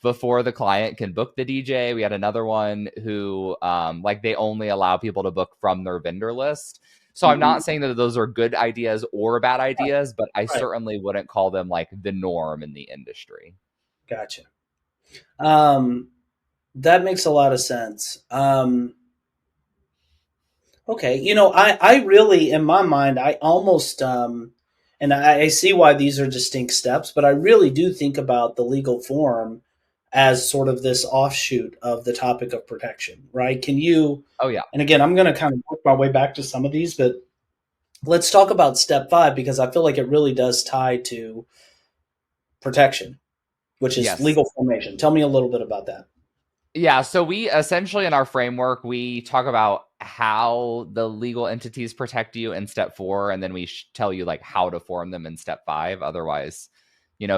before the client can book the DJ. We had another one who like they only allow people to book from their vendor list. So I'm not saying that those are good ideas or bad ideas, but I certainly wouldn't call them like the norm in the industry. Gotcha. That makes a lot of sense. Okay. I really, in my mind, I almost, and I see why these are distinct steps, but I really do think about the legal form as sort of this offshoot of the topic of protection, right? Can you, Oh, yeah. and again, I'm going to kind of work my way back to some of these, but let's talk about step 5 because I feel like it really does tie to protection, which is legal formation. Tell me a little bit about that. Yeah, so we essentially in our framework, we talk about how the legal entities protect you in step 4, and then we tell you like how to form them in step 5. Otherwise,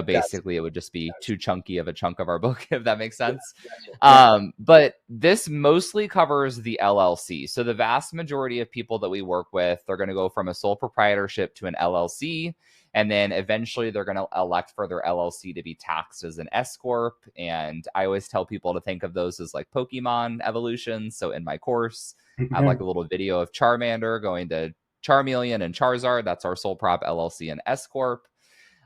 basically it would just be too chunky of a chunk of our book, if that makes sense. But this mostly covers the LLC. So the vast majority of people that we work with, they're going to go from a sole proprietorship to an LLC. And then eventually they're going to elect for their LLC to be taxed as an S Corp. And I always tell people to think of those as like Pokemon evolutions. So in my course, I have like a little video of Charmander going to Charmeleon and Charizard. That's our sole prop LLC and S Corp.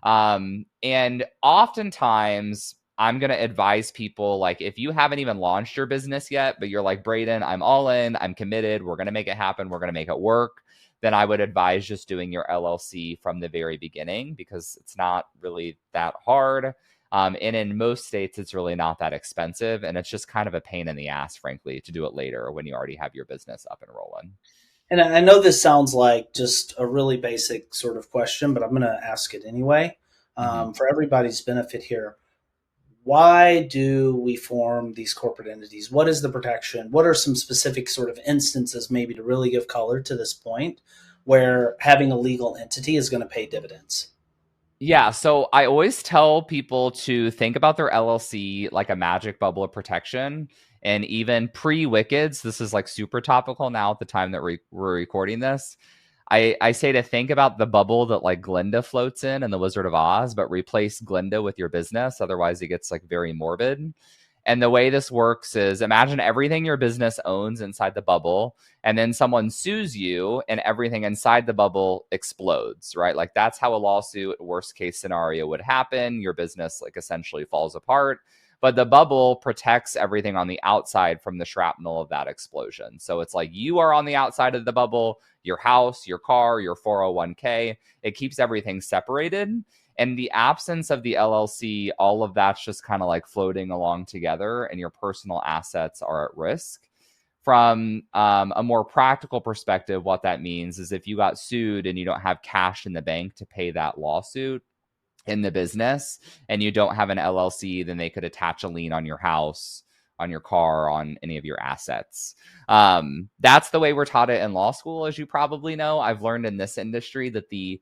And oftentimes I'm going to advise people, like, if you haven't even launched your business yet, but you're like, Braden, I'm all in, I'm committed, we're going to make it happen, we're going to make it work, then I would advise just doing your LLC from the very beginning because it's not really that hard. And in most states, it's really not that expensive. And it's just kind of a pain in the ass, frankly, to do it later when you already have your business up and rolling. And I know this sounds like just a really basic sort of question, but I'm going to ask it anyway. For everybody's benefit here, why do we form these corporate entities? What is the protection? What are some specific sort of instances maybe to really give color to this point where having a legal entity is going to pay dividends? Yeah, so I always tell people to think about their LLC like a magic bubble of protection. And even pre-Wickeds, this is like super topical now at the time that we're recording this. I say to think about the bubble that like Glinda floats in The Wizard of Oz, but replace Glinda with your business. Otherwise, it gets like very morbid. And the way this works is, imagine everything your business owns inside the bubble, and then someone sues you and everything inside the bubble explodes, right? Like that's how a lawsuit, worst case scenario, would happen. Your business like essentially falls apart, but the bubble protects everything on the outside from the shrapnel of that explosion. So it's like you are on the outside of the bubble, your house, your car, your 401k. It keeps everything separated. And the absence of the LLC, all of that's just kind of like floating along together, and your personal assets are at risk. From a more practical perspective, what that means is if you got sued and you don't have cash in the bank to pay that lawsuit in the business, and you don't have an LLC, then they could attach a lien on your house, on your car, on any of your assets. That's the way we're taught it in law school, as you probably know. I've learned in this industry that the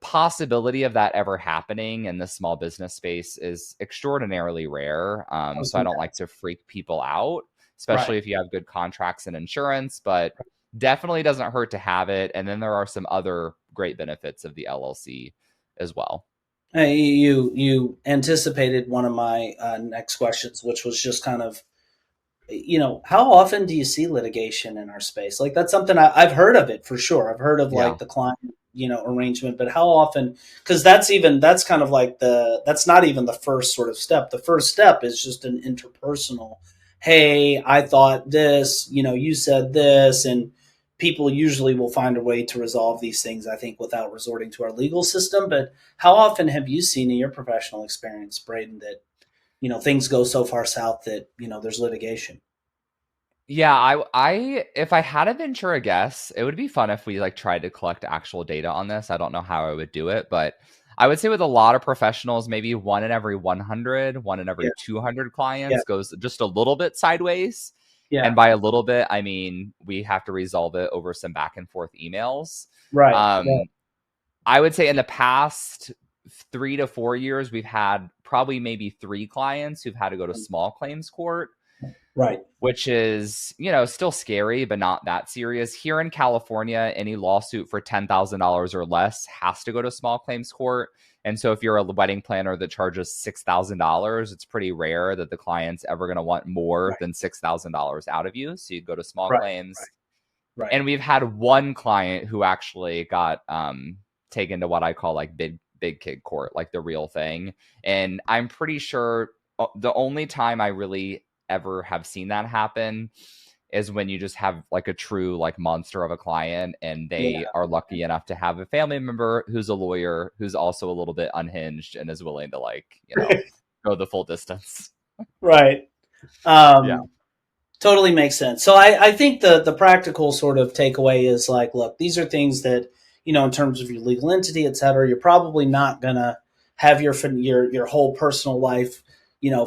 possibility of that ever happening in the small business space is extraordinarily rare. So I don't like to freak people out, especially if you have good contracts and insurance, but definitely doesn't hurt to have it. And then there are some other great benefits of the LLC as well. Hey, you anticipated one of my next questions, which was just kind of, how often do you see litigation in our space? Like that's something I've heard of it for sure. I've heard of like the client, arrangement, but how often? Because that's kind of like that's not even the first sort of step. The first step is just an interpersonal. Hey, I thought this, you said this, and people usually will find a way to resolve these things, I think, without resorting to our legal system. But how often have you seen in your professional experience, Braden, that things go so far south that, there's litigation? Yeah, I if I had to venture a guess, it would be fun if we like tried to collect actual data on this. I don't know how I would do it, but I would say with a lot of professionals, maybe one in every 100, one in every Yeah. 200 Yeah. clients goes just a little bit sideways. Yeah. And by a little bit, I mean we have to resolve it over some back and forth emails. Right. Um, I would say in the past 3 to 4 years, we've had probably maybe 3 clients who've had to go to small claims court, Right. which is, still scary, but not that serious. Here in California, any lawsuit for $10,000 or less has to go to small claims court. And so if you're a wedding planner that charges $6,000, it's pretty rare that the client's ever going to want more than $6,000 out of you. So you go to small claims. Right. And we've had one client who actually got taken to what I call like big kid court, like the real thing. And I'm pretty sure the only time I really ever have seen that happen is when you just have like a true like monster of a client, and they are lucky enough to have a family member who's a lawyer who's also a little bit unhinged and is willing to like, go the full distance. Right. Totally makes sense. So I think the practical sort of takeaway is like, look, these are things that, in terms of your legal entity, et cetera, you're probably not going to have your whole personal life,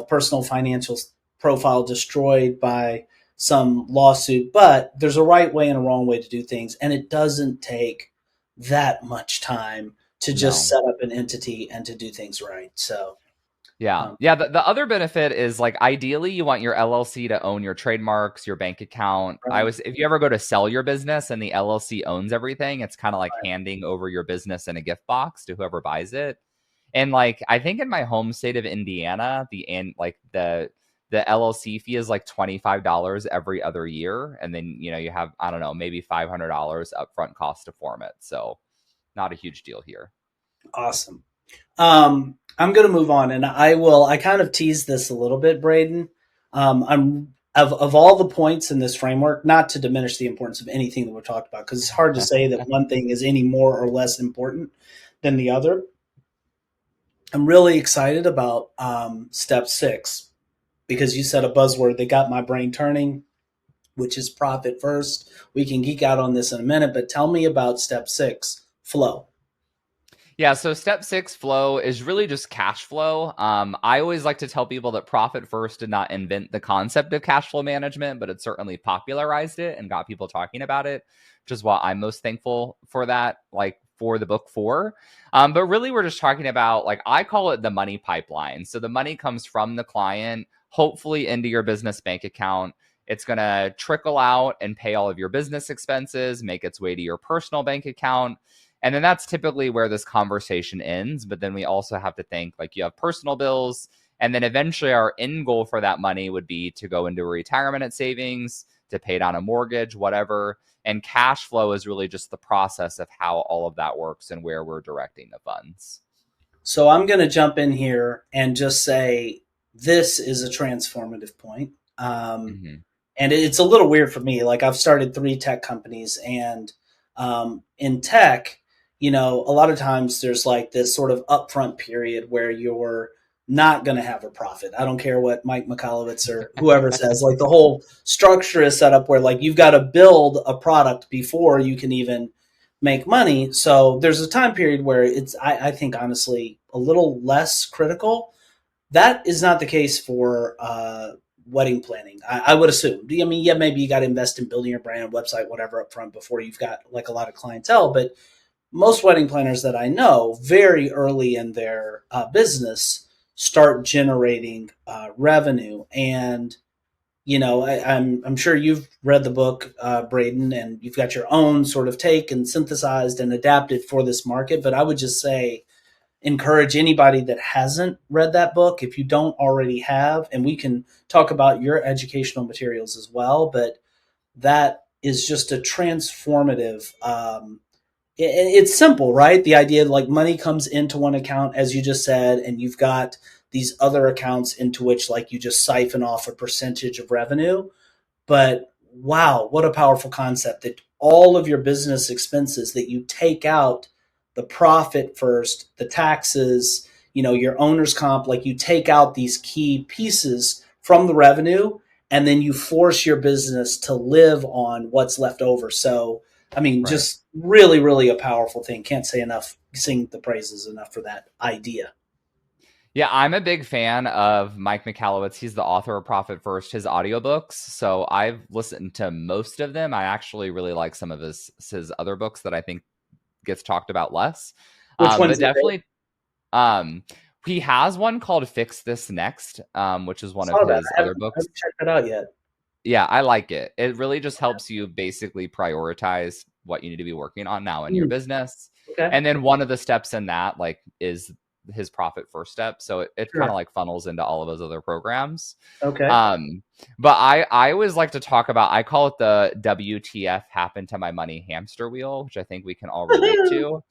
personal financial profile destroyed by some lawsuit, but there's a right way and a wrong way to do things. And it doesn't take that much time to just set up an entity and to do things right. So yeah. The other benefit is like, ideally you want your LLC to own your trademarks, your bank account. If you ever go to sell your business and the LLC owns everything, it's kind of like handing over your business in a gift box to whoever buys it. And like, I think in my home state of Indiana, the LLC fee is like $25 every other year. And then, you have, I don't know, maybe $500 upfront cost to form it. So not a huge deal here. Awesome. I'm going to move on, and I kind of tease this a little bit, Braden. I'm of all the points in this framework, not to diminish the importance of anything that we're talking about, because it's hard to say that one thing is any more or less important than the other. I'm really excited about step 6, because you said a buzzword that got my brain turning, which is profit first. We can geek out on this in a minute, but tell me about step 6, flow. Yeah, so step 6, flow, is really just cash flow. I always like to tell people that profit first did not invent the concept of cash flow management, but it certainly popularized it and got people talking about it, which is why I'm most thankful for that, like for the book 4. But really, we're just talking about, like, I call it the money pipeline. So the money comes from the client, hopefully into your business bank account. It's going to trickle out and pay all of your business expenses, make its way to your personal bank account. And then that's typically where this conversation ends. But then we also have to think, like, you have personal bills And then eventually our end goal for that money would be to go into a retirement savings, to pay down a mortgage, whatever. And cash flow is really just the process of how all of that works and where we're directing the funds. So I'm going to jump in here and just say this is a transformative point. Mm-hmm. And it's a little weird for me. Like I've started 3 tech companies, and in tech, a lot of times there's like this sort of upfront period where you're not going to have a profit. I don't care what Mike Michalowicz or whoever says. Like the whole structure is set up where like you've got to build a product before you can even make money. So there's a time period where it's, I think, honestly, a little less critical. That is not the case for wedding planning. I would assume. I mean, yeah, maybe you got to invest in building your brand, website, whatever up front before you've got like a lot of clientele. But most wedding planners that I know, very early in their business, start generating revenue. And I'm sure you've read the book, Braden, and you've got your own sort of take and synthesized and adapted for this market. But I would just say, encourage anybody that hasn't read that book, if you don't already have, and we can talk about your educational materials as well, but that is just a transformative it's simple, right? The idea like money comes into one account, as you just said, and you've got these other accounts into which like you just siphon off a percentage of revenue. But wow, what a powerful concept that all of your business expenses, that you take out the profit first, the taxes, your owner's comp, like you take out these key pieces from the revenue, and then you force your business to live on what's left over. So, I mean, Right. just really, really a powerful thing. Can't say enough, sing the praises enough for that idea. Yeah, I'm a big fan of Mike Michalowicz. He's the author of Profit First, his audiobooks. So I've listened to most of them. I actually really like some of his other books that I think gets talked about less. Which But one's it? definitely, um, he has one called Fix This Next, which is I one of saw that. his I other haven't, I books. haven't checked that out yet. Yeah, I like it. It really just helps you basically prioritize what you need to be working on now in your business. Okay. And then one of the steps in that, like, is his profit first step. So it kind Sure. of like funnels into all of those other programs. Okay. But I always like to talk about, I call it the WTF happened to my money hamster wheel, which I think we can all relate to.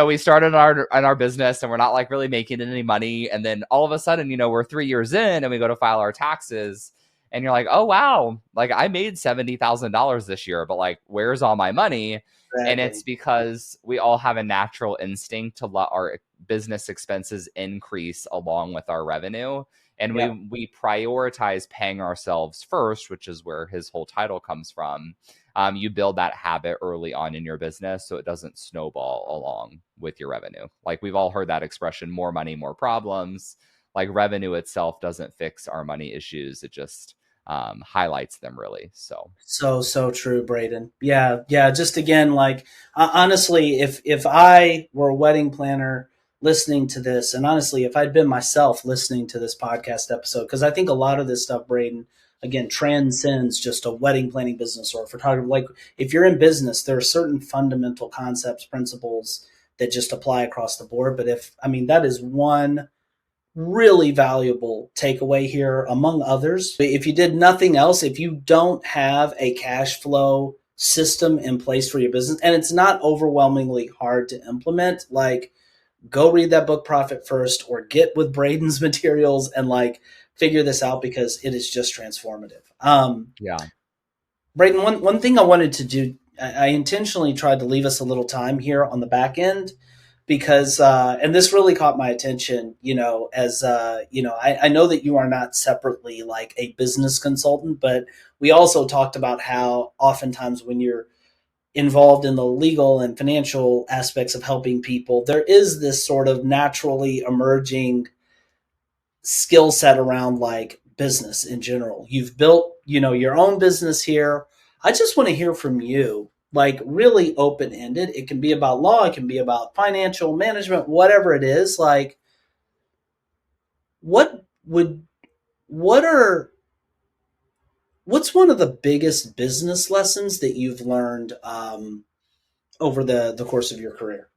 We started our business and we're not like really making any money. And then all of a sudden, we're 3 years in and we go to file our taxes and you're like, oh, wow, like I made $70,000 this year, but like, where's all my money? And it's Exactly. because we all have a natural instinct to let our business expenses increase along with our revenue. And Yeah. we prioritize paying ourselves first, which is where his whole title comes from. You build that habit early on in your business so it doesn't snowball along with your revenue. Like we've all heard that expression, more money, more problems. Like revenue itself doesn't fix our money issues. It just highlights them really. So true, Braden. Yeah. Yeah. Just again, like, honestly, if I were a wedding planner listening to this, and honestly, if I'd been myself listening to this podcast episode, because I think a lot of this stuff, Braden, again, transcends just a wedding planning business or a photography. Like, if you're in business, there are certain fundamental concepts, principles that just apply across the board. But that is one really valuable takeaway here, among others. If you did nothing else, if you don't have a cash flow system in place for your business, and it's not overwhelmingly hard to implement, like, go read that book, Profit First, or get with Braden's materials and like figure this out, because it is just transformative. Yeah. Braden, one thing I wanted to do, I intentionally tried to leave us a little time here on the back end, because and this really caught my attention, as I know that you are not separately like a business consultant, but we also talked about how oftentimes when you're involved in the legal and financial aspects of helping people, there is this sort of naturally emerging skill set around like business in general. You've built, your own business here. I just want to hear from you, like really open ended. It can be about law, it can be about financial management, whatever it is. Like, what would, what are, what's one of the biggest business lessons that you've learned over the course of your career?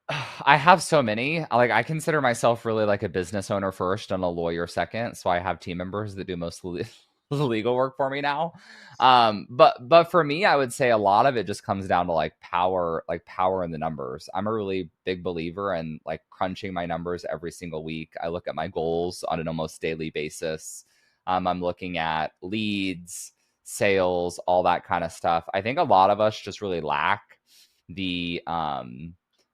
I have so many. Like I consider myself really like a business owner first and a lawyer second. So I have team members that do most of the legal work for me now. But for me, I would say a lot of it just comes down to like power in the numbers. I'm a really big believer in like crunching my numbers every single week. I look at my goals on an almost daily basis. I'm looking at leads, sales, all that kind of stuff. I think a lot of us just really lack the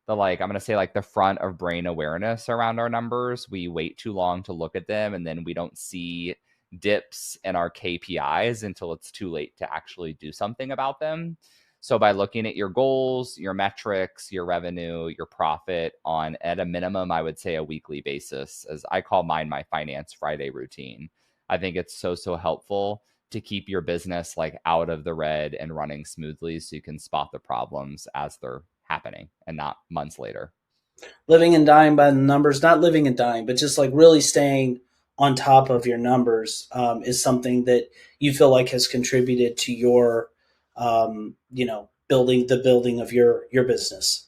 like I'm going to say like the front of brain awareness around our numbers. We wait too long to look at them, and then we don't see dips in our KPIs until it's too late to actually do something about them. So by looking at your goals, your metrics, your revenue, your profit on at a minimum, I would say a weekly basis, as I call mine my finance Friday routine. I think it's so helpful to keep your business like out of the red and running smoothly so you can spot the problems as they're happening and not months later. Living and dying by the numbers, not living and dying, but just like really staying on top of your numbers is something that you feel like has contributed to your, building of your business.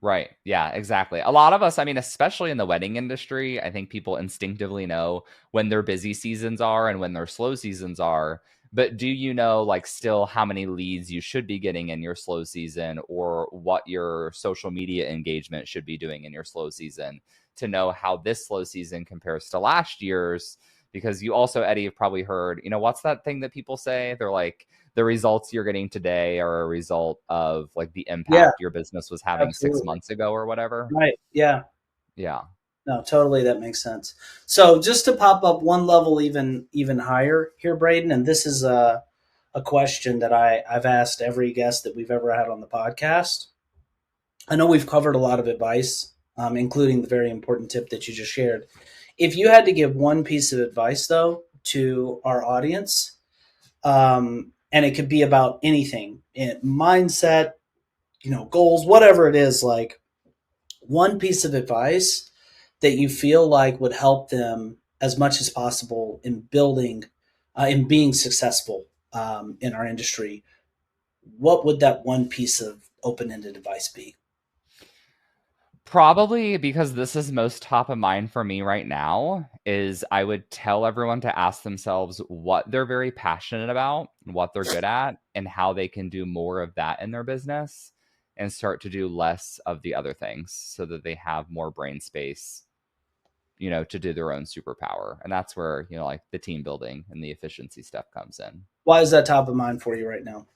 Right. Yeah, exactly. A lot of us, I mean, especially in the wedding industry, I think people instinctively know when their busy seasons are and when their slow seasons are. But do you know, like, still how many leads you should be getting in your slow season or what your social media engagement should be doing in your slow season to know how this slow season compares to last year's? Because you also, Eddie, have probably heard, what's that thing that people say? They're like, the results you're getting today are a result of like the Yeah, impact your business was having six absolutely. months ago or whatever. Right. Yeah. Yeah. No, totally. That makes sense. So just to pop up one level even higher here, Braden, and this is a question that I've asked every guest that we've ever had on the podcast. I know we've covered a lot of advice, including the very important tip that you just shared. If you had to give one piece of advice, though, to our audience, and it could be about anything, mindset, goals, whatever it is, like one piece of advice that you feel like would help them as much as possible in building, in being successful in our industry, what would that one piece of open-ended advice be? Probably because this is most top of mind for me right now is I would tell everyone to ask themselves what they're very passionate about, what they're good at, and how they can do more of that in their business and start to do less of the other things so that they have more brain space, to do their own superpower. And that's where, like the team building and the efficiency stuff comes in. Why is that top of mind for you right now?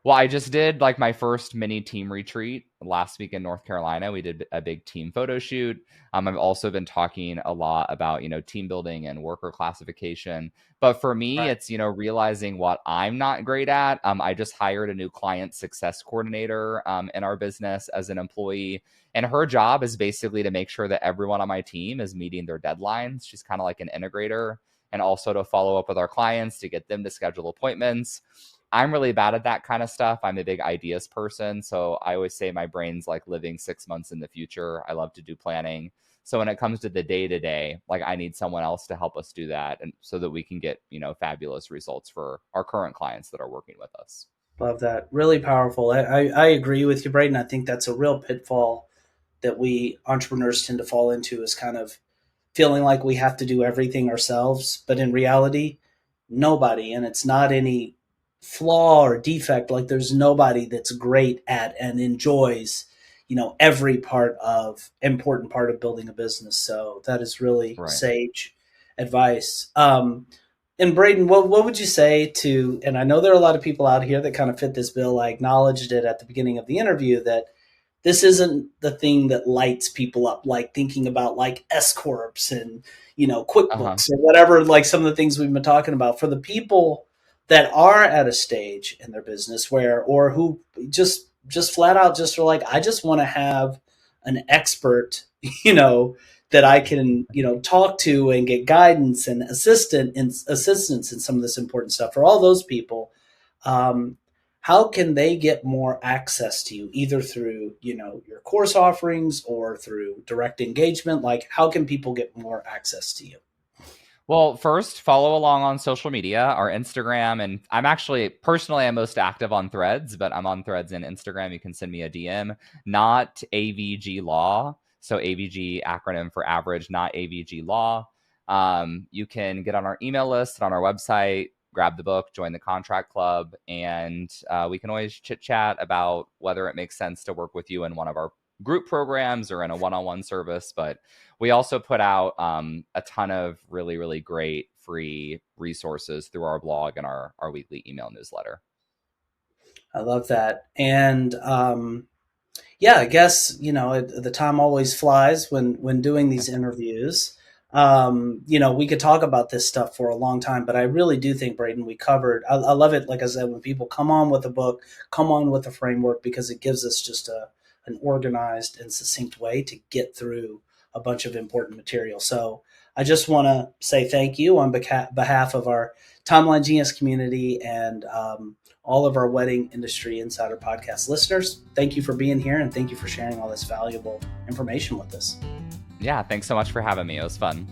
Well, I just did like my first mini team retreat last week in North Carolina. We did a big team photo shoot. I've also been talking a lot about, team building and worker classification. But for me, Right. it's, realizing what I'm not great at. I just hired a new client success coordinator in our business as an employee. And her job is basically to make sure that everyone on my team is meeting their deadlines. She's kind of like an integrator and also to follow up with our clients to get them to schedule appointments. I'm really bad at that kind of stuff. I'm a big ideas person. So I always say my brain's like living 6 months in the future. I love to do planning. So when it comes to the day to day, like I need someone else to help us do that. And so that we can get, fabulous results for our current clients that are working with us. Love that. Really powerful. I agree with you, Braden. I think that's a real pitfall that we entrepreneurs tend to fall into, is kind of feeling like we have to do everything ourselves. But in reality, nobody, and it's not any flaw or defect, like there's nobody that's great at and enjoys, every important part of building a business. So that is really Right. sage advice. And Braden, what would you say to, and I know there are a lot of people out here that kind of fit this bill. I acknowledged it at the beginning of the interview that this isn't the thing that lights people up, like thinking about like S corps and Uh-huh. QuickBooks or whatever, like some of the things we've been talking about. For the people that are at a stage in their business where, or who just flat out just are like, I just want to have an expert, that I can talk to and get guidance and assistance in some of this important stuff. For all those people, um, how can they get more access to you, either through your course offerings or through direct engagement? Like, how can people get more access to you? Well, first, follow along on social media, our Instagram. And I'm actually, personally, I'm most active on Threads, but I'm on Threads and Instagram. You can send me a DM, not AVG Law. So AVG acronym for average, not AVG Law. You can get on our email list on our website, grab the book, join the contract club, and we can always chit chat about whether it makes sense to work with you in one of our group programs or in a one-on-one service. But we also put out a ton of really, really great free resources through our blog and our weekly email newsletter. I love that. And yeah, I guess, the time always flies when doing these interviews. We could talk about this stuff for a long time, but I really do think, Braden, we covered, I love it. Like I said, when people come on with a book, come on with a framework, because it gives us just an organized and succinct way to get through a bunch of important material. So I just want to say thank you on behalf of our Timeline Genius community and all of our Wedding Industry Insider podcast listeners. Thank you for being here, and thank you for sharing all this valuable information with us. Yeah, thanks so much for having me. It was fun.